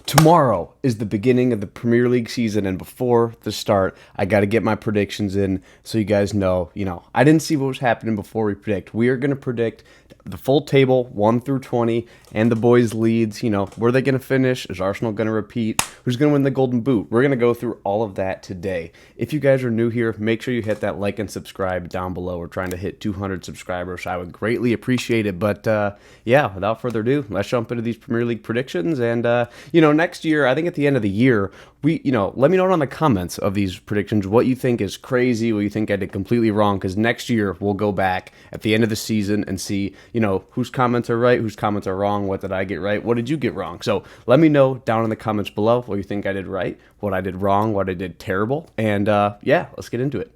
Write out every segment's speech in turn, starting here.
Tomorrow is the beginning of the Premier League season, and before the start, I got to get my predictions in so you guys know. I didn't see what was happening before we predict. We are going to predict the full table, 1 through 20, and the boys' leads. Where are they going to finish? Is Arsenal going to repeat? Who's going to win the Golden Boot? We're going to go through all of that today. If you guys are new here, make sure you hit that like and subscribe down below. We're trying to hit 200 subscribers. So I would greatly appreciate it. But yeah, without further ado, let's jump into these Premier League predictions. And, next year, I think at the end of the year, let me know in the comments of these predictions what you think is crazy, what you think I did completely wrong, because next year we'll go back at the end of the season and see, whose comments are right, whose comments are wrong, what did I get right, what did you get wrong. So let me know down in the comments below what you think I did right, what I did wrong, what I did terrible, and yeah, let's get into it.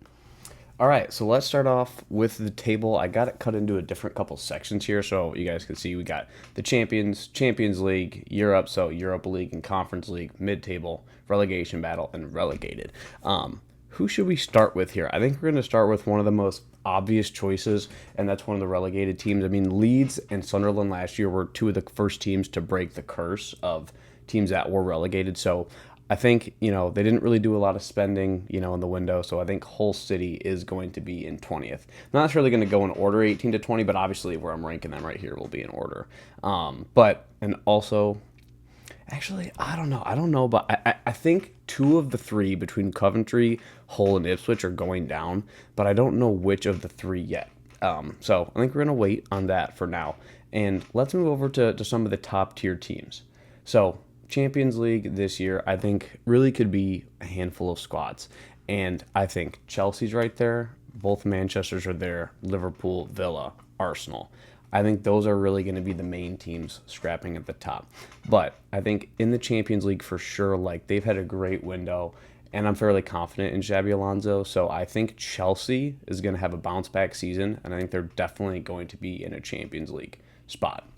All right, so let's start off with the table. I got it cut into a different couple sections here, so you guys can see we got the Champions League, Europe, so Europa League and Conference League, mid-table, relegation battle, and relegated. Who should we start with here? I think we're going to start with one of the most obvious choices, and that's one of the relegated teams. I mean, Leeds and Sunderland last year were two of the first teams to break the curse of teams that were relegated, so I think, they didn't really do a lot of spending, in the window. So I think Hull City is going to be in 20th. Not necessarily going to go in order 18 to 20, but obviously where I'm ranking them right here will be in order. And also, actually, I don't know, but I think two of the three between Coventry, Hull, and Ipswich are going down, but I don't know which of the three yet. So I think we're going to wait on that for now. And let's move over to some of the top tier teams. So Champions League this year, I think, really could be a handful of squads. And I think Chelsea's right there. Both Manchesters are there. Liverpool, Villa, Arsenal. I think those are really going to be the main teams scrapping at the top. But I think in the Champions League for sure, they've had a great window. And I'm fairly confident in Xabi Alonso. So I think Chelsea is going to have a bounce back season. And I think they're definitely going to be in a Champions League spot.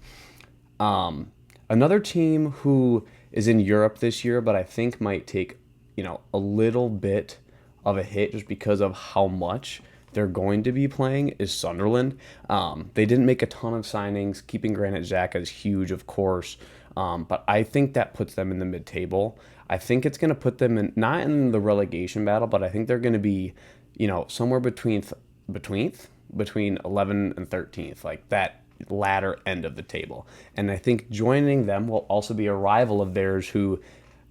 Another team who is in Europe this year, but I think might take, a little bit of a hit just because of how much they're going to be playing is Sunderland. They didn't make a ton of signings. Keeping Granit Xhaka is huge, of course, but I think that puts them in the mid-table. I think it's going to put them in, not in the relegation battle, but I think they're going to be, somewhere between 11th and 13th, like that latter end of the table. And I think joining them will also be a rival of theirs who,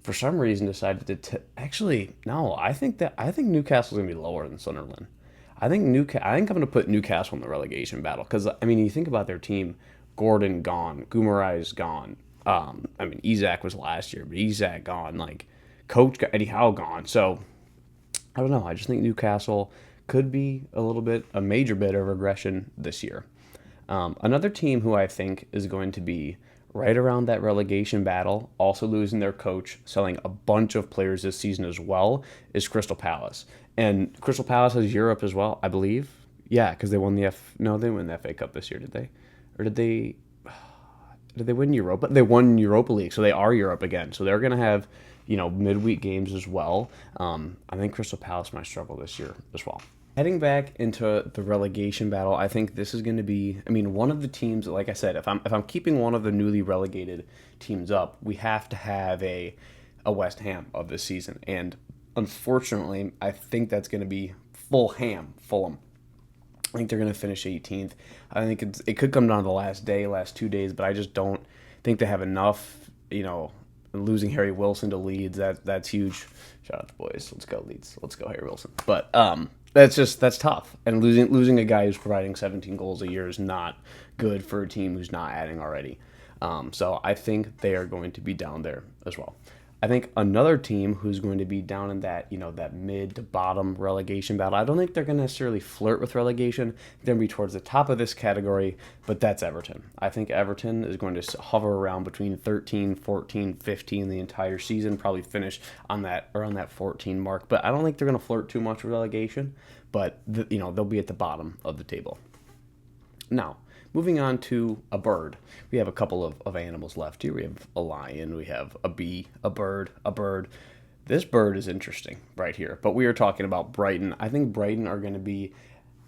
for some reason, decided to actually, no, I think Newcastle's going to be lower than Sunderland. I think I'm going to put Newcastle in the relegation battle because, you think about their team, Gordon gone, Gumarai's gone. Isak was last year, but Isak gone, coach Eddie Howe gone. So I don't know. I just think Newcastle could be a major bit of regression this year. Another team who I think is going to be right around that relegation battle, also losing their coach, selling a bunch of players this season as well, is Crystal Palace. And Crystal Palace has Europe as well, I believe. Yeah, because they won they didn't win the FA Cup this year, did they? Or did they win Europa? They won Europa League, so they are Europe again. So they're going to have, midweek games as well. I think Crystal Palace might struggle this year as well. Heading back into the relegation battle, I think this is going to be, one of the teams, like I said, if I'm keeping one of the newly relegated teams up, we have to have a West Ham of this season. And unfortunately, I think that's going to be Fulham. I think they're going to finish 18th. I think it could come down to the last 2 days, but I just don't think they have enough, losing Harry Wilson to Leeds, that's huge. Shout out to the boys. Let's go Leeds. Let's go Harry Wilson. But that's tough. And losing a guy who's providing 17 goals a year is not good for a team who's not adding already. So I think they are going to be down there as well. I think another team who's going to be down in that, that mid to bottom relegation battle, I don't think they're going to necessarily flirt with relegation. They're going to be towards the top of this category, but that's Everton. I think Everton is going to hover around between 13, 14, 15 the entire season, probably finish on that around that 14 mark. But I don't think they're going to flirt too much with relegation, but they'll be at the bottom of the table. Now, moving on to a bird. We have a couple of animals left here. We have a lion, we have a bee, a bird. This bird is interesting right here, but we are talking about Brighton. I think Brighton are going to be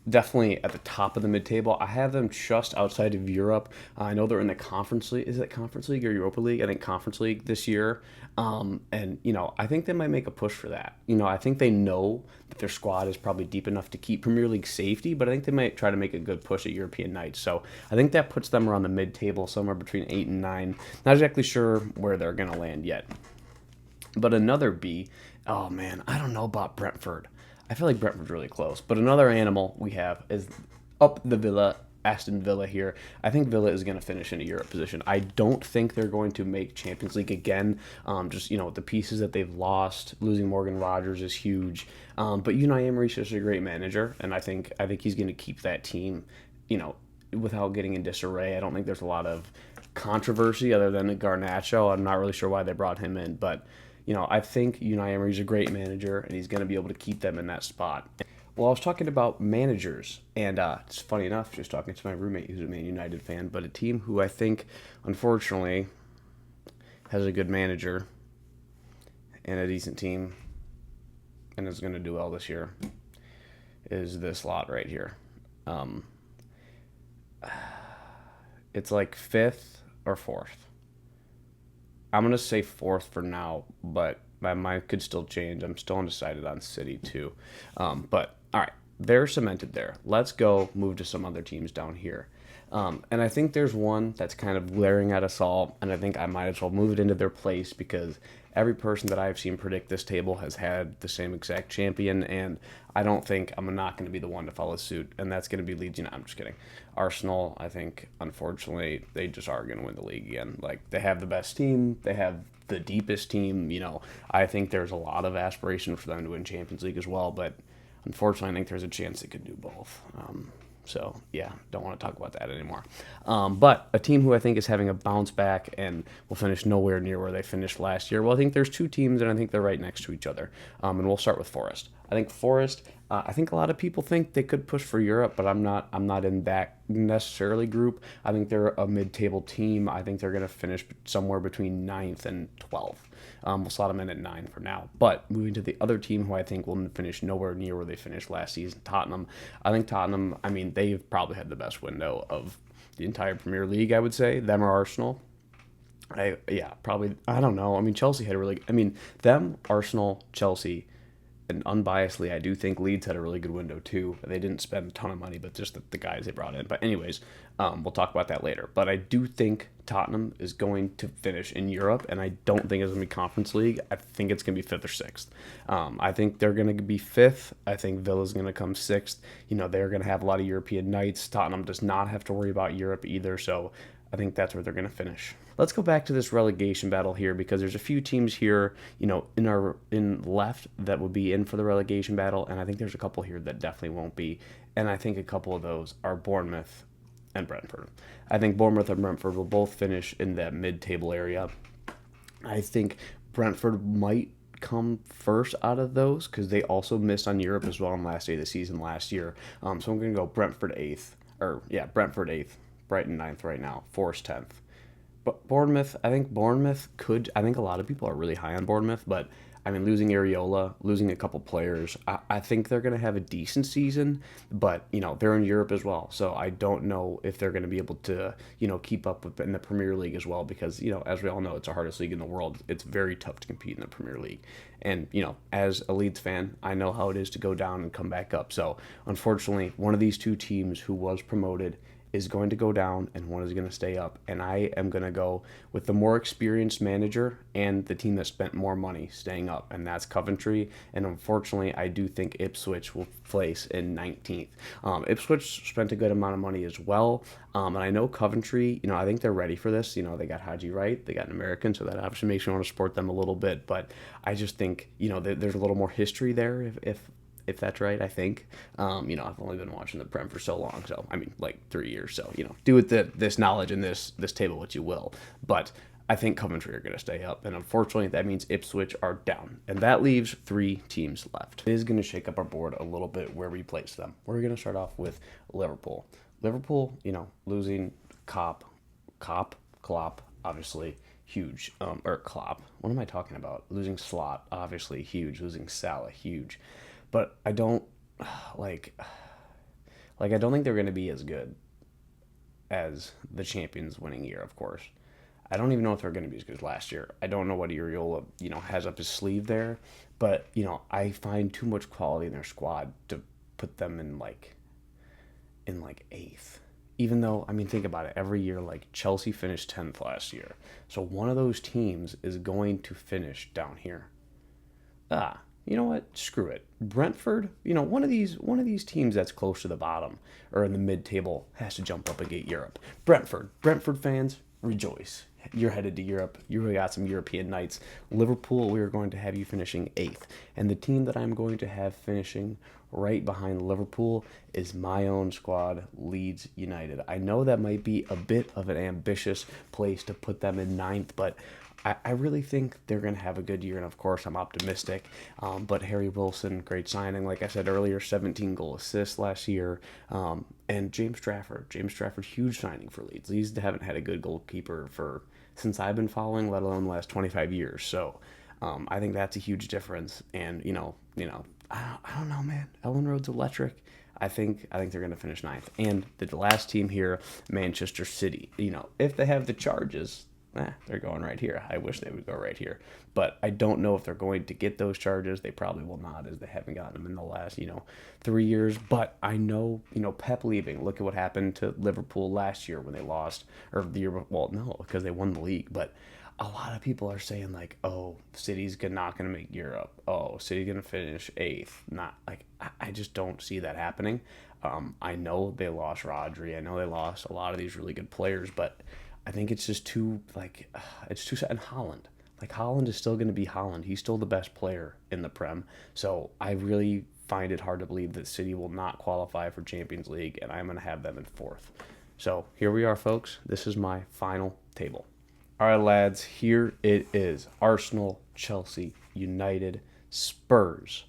definitely at the top of the mid-table. I have them just outside of Europe. I know they're in the Conference League. Is it Conference League or Europa League? I think Conference League this year. And I think they might make a push for that. I think they know that their squad is probably deep enough to keep Premier League safety, but I think they might try to make a good push at European nights. So I think that puts them around the mid-table, somewhere between 8 and 9. Not exactly sure where they're gonna land yet. But another B, oh man, I don't know about Brentford. I feel like Brentford's really close. But another animal we have is up the Villa, Aston Villa here. I think Villa is going to finish in a Europe position. I don't think they're going to make Champions League again. Just the pieces that they've lost, losing Morgan Rogers is huge. But Unai Emery's just a great manager, and I think he's going to keep that team, without getting in disarray. I don't think there's a lot of controversy other than Garnacho. I'm not really sure why they brought him in, but I think Unai Emery's a great manager, and he's going to be able to keep them in that spot. Well, I was talking about managers, and it's funny enough, just talking to my roommate who's a Man United fan, but a team who I think, unfortunately, has a good manager and a decent team and is going to do well this year is this lot right here. It's like fifth or fourth. I'm gonna say fourth for now, but my mind could still change. I'm still undecided on City too. But all right, they're cemented there. Let's go move to some other teams down here. And I think there's one that's kind of glaring at us all, and I think I might as well move it into their place because every person that I've seen predict this table has had the same exact champion, and I don't think I'm not going to be the one to follow suit, and that's going to be Leeds United. I'm just kidding. Arsenal, I think, unfortunately, they just are going to win the league again. Like, they have the best team. They have the deepest team. I think there's a lot of aspiration for them to win Champions League as well, but unfortunately, I think there's a chance they could do both. So, yeah, don't want to talk about that anymore. But a team who I think is having a bounce back and will finish nowhere near where they finished last year. Well, I think there's two teams, and I think they're right next to each other. And we'll start with Forest. I think Forest, I think a lot of people think they could push for Europe, but I'm not in that necessarily group. I think they're a mid-table team. I think they're going to finish somewhere between 9th and 12th. We'll slot them in at 9 for now. But moving to the other team who I think will finish nowhere near where they finished last season, Tottenham. I think Tottenham, they've probably had the best window of the entire Premier League, I would say. Them or Arsenal. Probably. I don't know. Chelsea had a really. Them, Arsenal, Chelsea, and unbiasedly, I do think Leeds had a really good window too. They didn't spend a ton of money, but just the guys they brought in. But anyways, we'll talk about that later. But I do think Tottenham is going to finish in Europe, and I don't think it's going to be Conference League. I think it's going to be 5th or 6th. I think they're going to be 5th. I think Villa's going to come 6th. They're going to have a lot of European nights. Tottenham does not have to worry about Europe either, so I think that's where they're going to finish. Let's go back to this relegation battle here because there's a few teams here, in left that would be in for the relegation battle, and I think there's a couple here that definitely won't be, and I think a couple of those are Bournemouth and Brentford. I think Bournemouth and Brentford will both finish in that mid-table area. I think Brentford might come first out of those because they also missed on Europe as well on last day of the season last year. So I'm going to go Brentford 8th, Brighton 9th right now, Forest 10th. But Bournemouth, I think a lot of people are really high on Bournemouth, but losing Areola, losing a couple players, I think they're going to have a decent season, but, they're in Europe as well. So I don't know if they're going to be able to, keep up with in the Premier League as well, because, as we all know, it's the hardest league in the world. It's very tough to compete in the Premier League. And, as a Leeds fan, I know how it is to go down and come back up. So unfortunately, one of these two teams who was promoted is going to go down and one is going to stay up. And I am going to go with the more experienced manager and the team that spent more money staying up, and that's Coventry. And unfortunately, I do think Ipswich will place in 19th. Ipswich spent a good amount of money as well. And I know Coventry, I think they're ready for this. They got Haji Wright, they got an American, so that obviously makes me want to support them a little bit. But I just think, there's a little more history there if that's right, I think. I've only been watching the Prem for so long, so, like 3 years, so, do with this knowledge and this table what you will. But I think Coventry are going to stay up, and unfortunately, that means Ipswich are down. And that leaves 3 teams left. It is going to shake up our board a little bit where we place them. We're going to start off with Liverpool. Liverpool, losing Klopp, obviously, huge. Klopp. What am I talking about? Losing Slot, obviously, huge. Losing Salah, huge. But I don't, Like, I don't think they're going to be as good as the champions winning year, of course. I don't even know if they're going to be as good as last year. I don't know what Uriola, has up his sleeve there, but I find too much quality in their squad to put them in like eighth. Even though, I mean, think about it. Every year, like Chelsea finished 10th last year, so one of those teams is going to finish down here. You know what? Screw it. Brentford, one of these teams that's close to the bottom or in the mid-table has to jump up and get Europe. Brentford fans, rejoice. You're headed to Europe. You really got some European nights. Liverpool, we are going to have you finishing 8th. And the team that I'm going to have finishing right behind Liverpool is my own squad, Leeds United. I know that might be a bit of an ambitious place to put them in 9th, but I really think they're going to have a good year, and of course, I'm optimistic. But Harry Wilson, great signing. Like I said earlier, 17 goal assists last year. And James Trafford, huge signing for Leeds. Leeds haven't had a good goalkeeper since I've been following, let alone the last 25 years. So I think that's a huge difference. And I don't know, man. Ellen Road's electric. I think they're going to finish 9th. And the last team here, Manchester City. If they have the charges, they're going right here. I wish they would go right here. But I don't know if they're going to get those charges. They probably will not, as they haven't gotten them in the last, 3 years. But I know, Pep leaving. Look at what happened to Liverpool last year when they lost, or the year, well, no, because they won the league. But a lot of people are saying, like, oh, City's not going to make Europe. Oh, City's going to finish 8th. Not, like, I just don't see that happening. I know they lost Rodri. I know they lost a lot of these really good players, but I think it's just too, it's too sad. And Holland. Like, Holland is still going to be Holland. He's still the best player in the Prem. So I really find it hard to believe that City will not qualify for Champions League, and I'm going to have them in 4th. So here we are, folks. This is my final table. All right, lads, here it is. Arsenal, Chelsea, United, Spurs,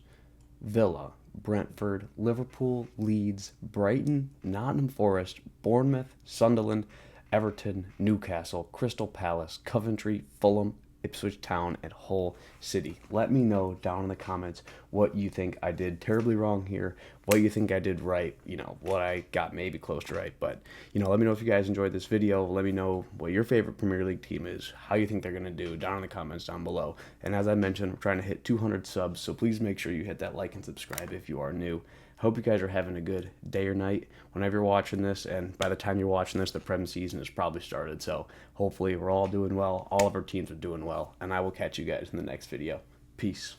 Villa, Brentford, Liverpool, Leeds, Brighton, Nottingham Forest, Bournemouth, Sunderland, Everton, Newcastle, Crystal Palace, Coventry, Fulham, Ipswich Town, and Hull City. Let me know down in the comments what you think I did terribly wrong here, what you think I did right, what I got maybe close to right. But, let me know if you guys enjoyed this video. Let me know what your favorite Premier League team is, how you think they're going to do down in the comments down below. And as I mentioned, we're trying to hit 200 subs, so please make sure you hit that like and subscribe if you are new. Hope you guys are having a good day or night whenever you're watching this, and by the time you're watching this, the Prem season has probably started, so hopefully we're all doing well, all of our teams are doing well, and I will catch you guys in the next video. Peace.